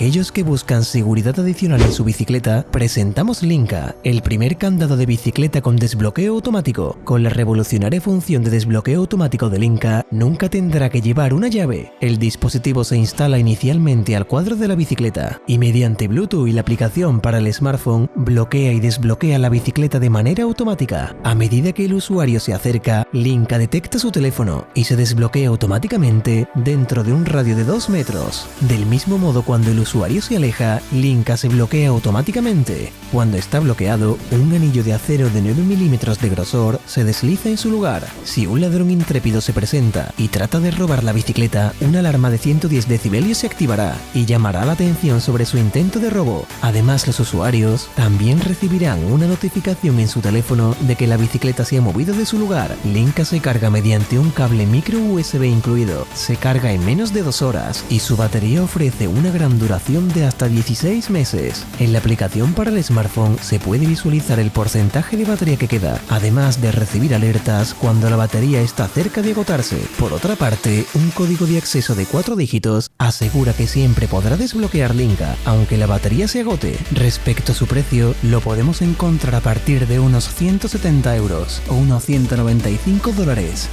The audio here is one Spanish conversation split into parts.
aquellos que buscan seguridad adicional en su bicicleta, presentamos Linka, el primer candado de bicicleta con desbloqueo automático. Con la revolucionaria función de desbloqueo automático de Linka, nunca tendrá que llevar una llave. El dispositivo se instala inicialmente al cuadro de la bicicleta y mediante Bluetooth y la aplicación para el smartphone, bloquea y desbloquea la bicicleta de manera automática. A medida que el usuario se acerca, Linka detecta su teléfono y se desbloquea automáticamente dentro de un radio de 2 metros. Del mismo modo, cuando el usuario se aleja, Linka se bloquea automáticamente. Cuando está bloqueado, un anillo de acero de 9 milímetros de grosor se desliza en su lugar. Si un ladrón intrépido se presenta y trata de robar la bicicleta, una alarma de 110 decibelios se activará y llamará la atención sobre su intento de robo. Además, los usuarios también recibirán una notificación en su teléfono de que la bicicleta se ha movido de su lugar. Linka se carga mediante un cable micro USB incluido. Se carga en menos de 2 horas y su batería ofrece una gran duración de hasta 16 meses. En la aplicación para el smartphone se puede visualizar el porcentaje de batería que queda, además de recibir alertas cuando la batería está cerca de agotarse. Por otra parte, un código de acceso de 4 dígitos asegura que siempre podrá desbloquear Linka, aunque la batería se agote. Respecto a su precio, lo podemos encontrar a partir de unos 170 euros o unos $195.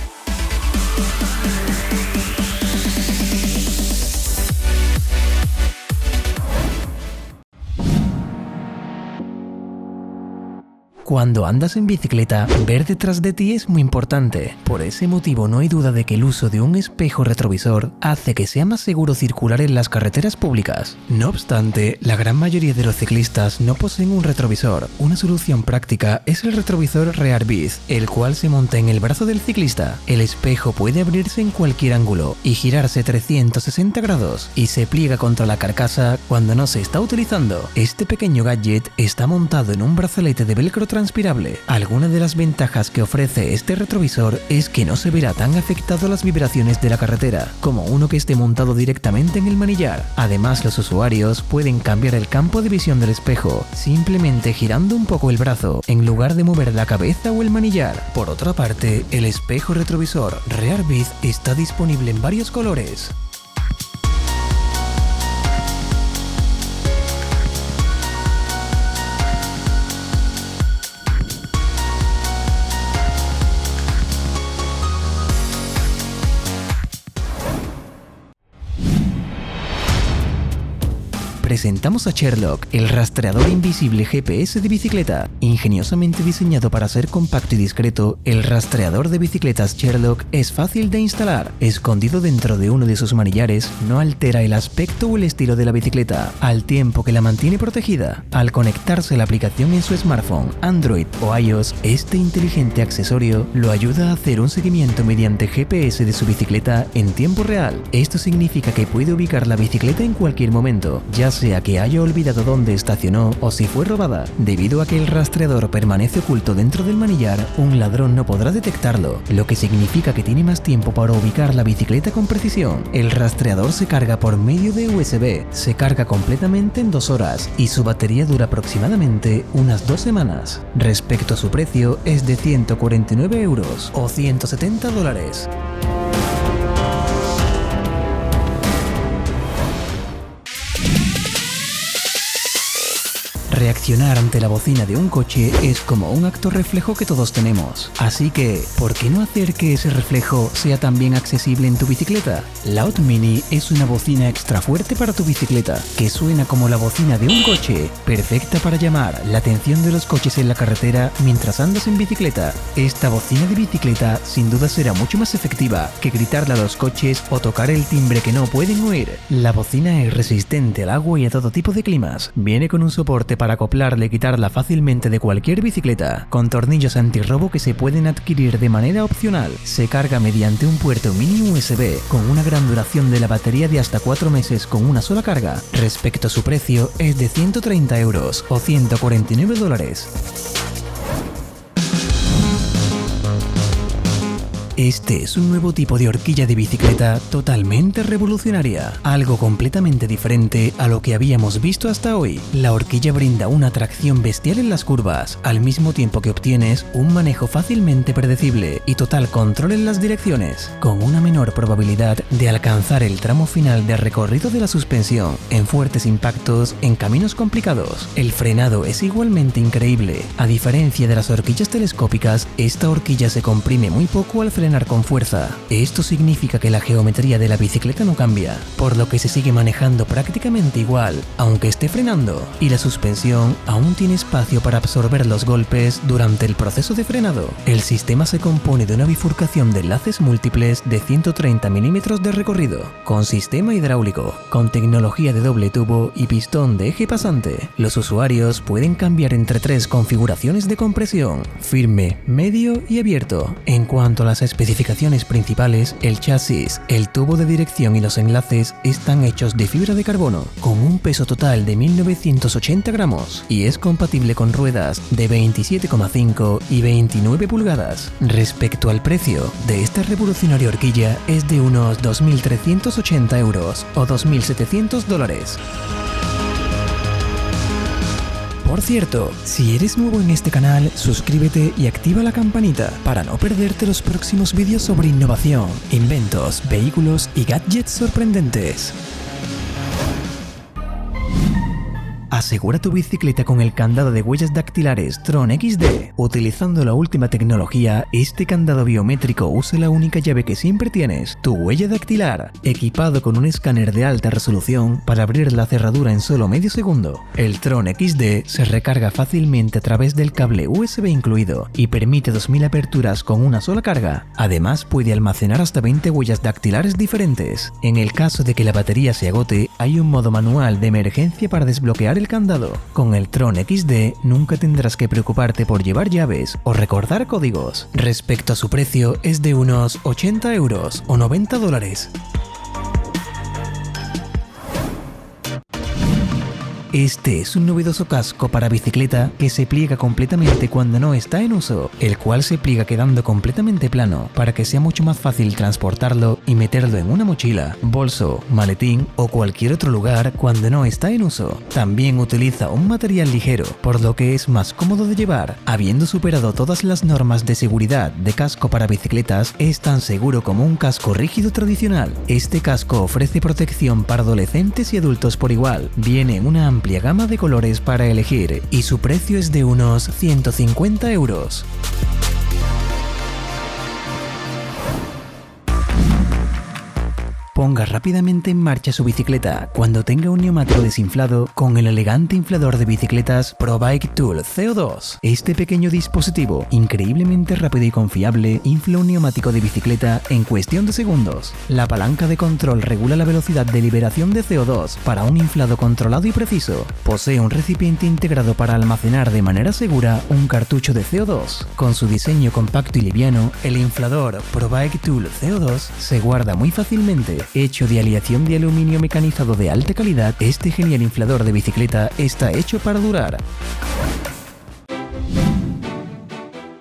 Cuando andas en bicicleta, ver detrás de ti es muy importante. Por ese motivo no hay duda de que el uso de un espejo retrovisor hace que sea más seguro circular en las carreteras públicas. No obstante, la gran mayoría de los ciclistas no poseen un retrovisor. Una solución práctica es el retrovisor Rear View, el cual se monta en el brazo del ciclista. El espejo puede abrirse en cualquier ángulo y girarse 360 grados y se pliega contra la carcasa cuando no se está utilizando. Este pequeño gadget está montado en un brazalete de velcro transpirable. Alguna de las ventajas que ofrece este retrovisor es que no se verá tan afectado a las vibraciones de la carretera como uno que esté montado directamente en el manillar. Además, los usuarios pueden cambiar el campo de visión del espejo simplemente girando un poco el brazo en lugar de mover la cabeza o el manillar. Por otra parte, el espejo retrovisor Rear View está disponible en varios colores. Presentamos a Sherlock, el rastreador invisible GPS de bicicleta. Ingeniosamente diseñado para ser compacto y discreto, el rastreador de bicicletas Sherlock es fácil de instalar. Escondido dentro de uno de sus manillares, no altera el aspecto o el estilo de la bicicleta, al tiempo que la mantiene protegida. Al conectarse la aplicación en su smartphone, Android o iOS, este inteligente accesorio lo ayuda a hacer un seguimiento mediante GPS de su bicicleta en tiempo real. Esto significa que puede ubicar la bicicleta en cualquier momento, ya sea que haya olvidado dónde estacionó o si fue robada. Debido a que el rastreador permanece oculto dentro del manillar, un ladrón no podrá detectarlo, lo que significa que tiene más tiempo para ubicar la bicicleta con precisión. El rastreador se carga por medio de USB, se carga completamente en 2 horas y su batería dura aproximadamente unas 2 semanas. Respecto a su precio, es de 149 euros o $170. Reaccionar ante la bocina de un coche es como un acto reflejo que todos tenemos. Así que, ¿por qué no hacer que ese reflejo sea también accesible en tu bicicleta? Loud Mini es una bocina extra fuerte para tu bicicleta, que suena como la bocina de un coche, perfecta para llamar la atención de los coches en la carretera mientras andas en bicicleta. Esta bocina de bicicleta sin duda será mucho más efectiva que gritarle a los coches o tocar el timbre que no pueden oír. La bocina es resistente al agua y a todo tipo de climas. Viene con un soporte para acoplarla y quitarla fácilmente de cualquier bicicleta, con tornillos antirrobo que se pueden adquirir de manera opcional. Se carga mediante un puerto mini USB, con una gran duración de la batería de hasta 4 meses con una sola carga. Respecto a su precio, es de 130 euros o $149. Este es un nuevo tipo de horquilla de bicicleta totalmente revolucionaria, algo completamente diferente a lo que habíamos visto hasta hoy. La horquilla brinda una tracción bestial en las curvas, al mismo tiempo que obtienes un manejo fácilmente predecible y total control en las direcciones, con una menor probabilidad de alcanzar el tramo final de recorrido de la suspensión en fuertes impactos en caminos complicados. El frenado es igualmente increíble. A diferencia de las horquillas telescópicas, esta horquilla se comprime muy poco al frenar con fuerza. Esto significa que la geometría de la bicicleta no cambia, por lo que se sigue manejando prácticamente igual, aunque esté frenando, y la suspensión aún tiene espacio para absorber los golpes durante el proceso de frenado. El sistema se compone de una bifurcación de enlaces múltiples de 130 milímetros de recorrido, con sistema hidráulico, con tecnología de doble tubo y pistón de eje pasante. Los usuarios pueden cambiar entre 3 configuraciones de compresión: firme, medio y abierto. En cuanto a las especificaciones principales, el chasis, el tubo de dirección y los enlaces están hechos de fibra de carbono, con un peso total de 1980 gramos, y es compatible con ruedas de 27,5 y 29 pulgadas. Respecto al precio de esta revolucionaria horquilla, es de unos 2.380 euros o 2.700 dólares. Por cierto, si eres nuevo en este canal, suscríbete y activa la campanita para no perderte los próximos vídeos sobre innovación, inventos, vehículos y gadgets sorprendentes. Asegura tu bicicleta con el candado de huellas dactilares Tron XD. Utilizando la última tecnología, este candado biométrico usa la única llave que siempre tienes, tu huella dactilar, equipado con un escáner de alta resolución para abrir la cerradura en solo medio segundo. El Tron XD se recarga fácilmente a través del cable USB incluido y permite 2000 aperturas con una sola carga. Además, puede almacenar hasta 20 huellas dactilares diferentes. En el caso de que la batería se agote, hay un modo manual de emergencia para desbloquear el candado. Con el Tron XD nunca tendrás que preocuparte por llevar llaves o recordar códigos. Respecto a su precio, es de unos 80 euros o 90 dólares. Este es un novedoso casco para bicicleta que se pliega completamente cuando no está en uso, el cual se pliega quedando completamente plano para que sea mucho más fácil transportarlo y meterlo en una mochila, bolso, maletín o cualquier otro lugar cuando no está en uso. También utiliza un material ligero, por lo que es más cómodo de llevar. Habiendo superado todas las normas de seguridad de casco para bicicletas, es tan seguro como un casco rígido tradicional. Este casco ofrece protección para adolescentes y adultos por igual. Viene en una amplia gama de colores para elegir y su precio es de unos 150 euros. Ponga rápidamente en marcha su bicicleta cuando tenga un neumático desinflado con el elegante inflador de bicicletas ProBike Tool CO2. Este pequeño dispositivo, increíblemente rápido y confiable, infla un neumático de bicicleta en cuestión de segundos. La palanca de control regula la velocidad de liberación de CO2 para un inflado controlado y preciso. Posee un recipiente integrado para almacenar de manera segura un cartucho de CO2. Con su diseño compacto y liviano, el inflador ProBike Tool CO2 se guarda muy fácilmente. Hecho de aleación de aluminio mecanizado de alta calidad, este genial inflador de bicicleta está hecho para durar.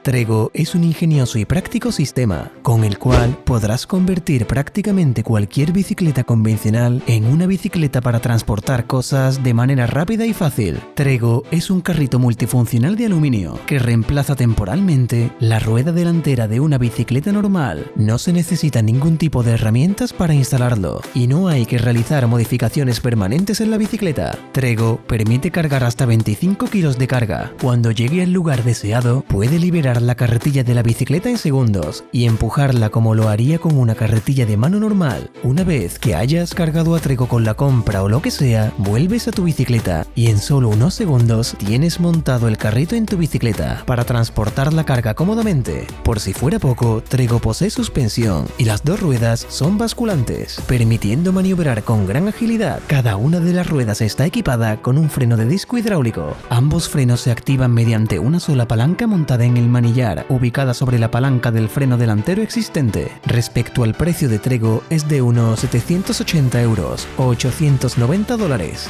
Trego es un ingenioso y práctico sistema con el cual podrás convertir prácticamente cualquier bicicleta convencional en una bicicleta para transportar cosas de manera rápida y fácil. Trego es un carrito multifuncional de aluminio que reemplaza temporalmente la rueda delantera de una bicicleta normal. No se necesita ningún tipo de herramientas para instalarlo y no hay que realizar modificaciones permanentes en la bicicleta. Trego permite cargar hasta 25 kilos de carga. Cuando llegue al lugar deseado, puede liberar la carretilla de la bicicleta en segundos y empujarla como lo haría con una carretilla de mano normal. Una vez que hayas cargado a Trego con la compra o lo que sea, vuelves a tu bicicleta y en solo unos segundos tienes montado el carrito en tu bicicleta para transportar la carga cómodamente. Por si fuera poco, Trego posee suspensión y las dos ruedas son basculantes, permitiendo maniobrar con gran agilidad. Cada una de las ruedas está equipada con un freno de disco hidráulico. Ambos frenos se activan mediante una sola palanca montada en el manillar, ubicada sobre la palanca del freno delantero existente. Respecto al precio de Trego, es de unos 780 euros o 890 dólares.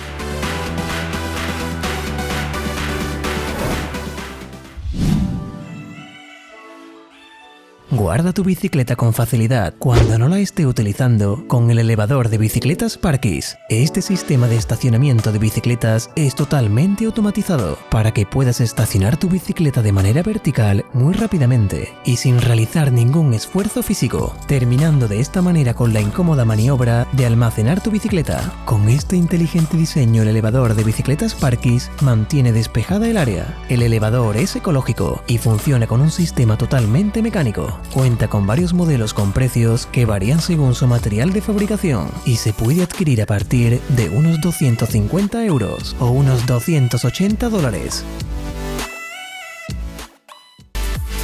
Guarda tu bicicleta con facilidad cuando no la esté utilizando con el elevador de bicicletas Parkis. Este sistema de estacionamiento de bicicletas es totalmente automatizado para que puedas estacionar tu bicicleta de manera vertical muy rápidamente y sin realizar ningún esfuerzo físico, terminando de esta manera con la incómoda maniobra de almacenar tu bicicleta. Con este inteligente diseño, el elevador de bicicletas Parkis mantiene despejada el área. El elevador es ecológico y funciona con un sistema totalmente mecánico. Cuenta con varios modelos con precios que varían según su material de fabricación y se puede adquirir a partir de unos 250 € o unos $280.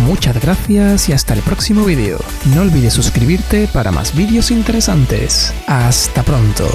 Muchas gracias y hasta el próximo vídeo. No olvides suscribirte para más vídeos interesantes. Hasta pronto.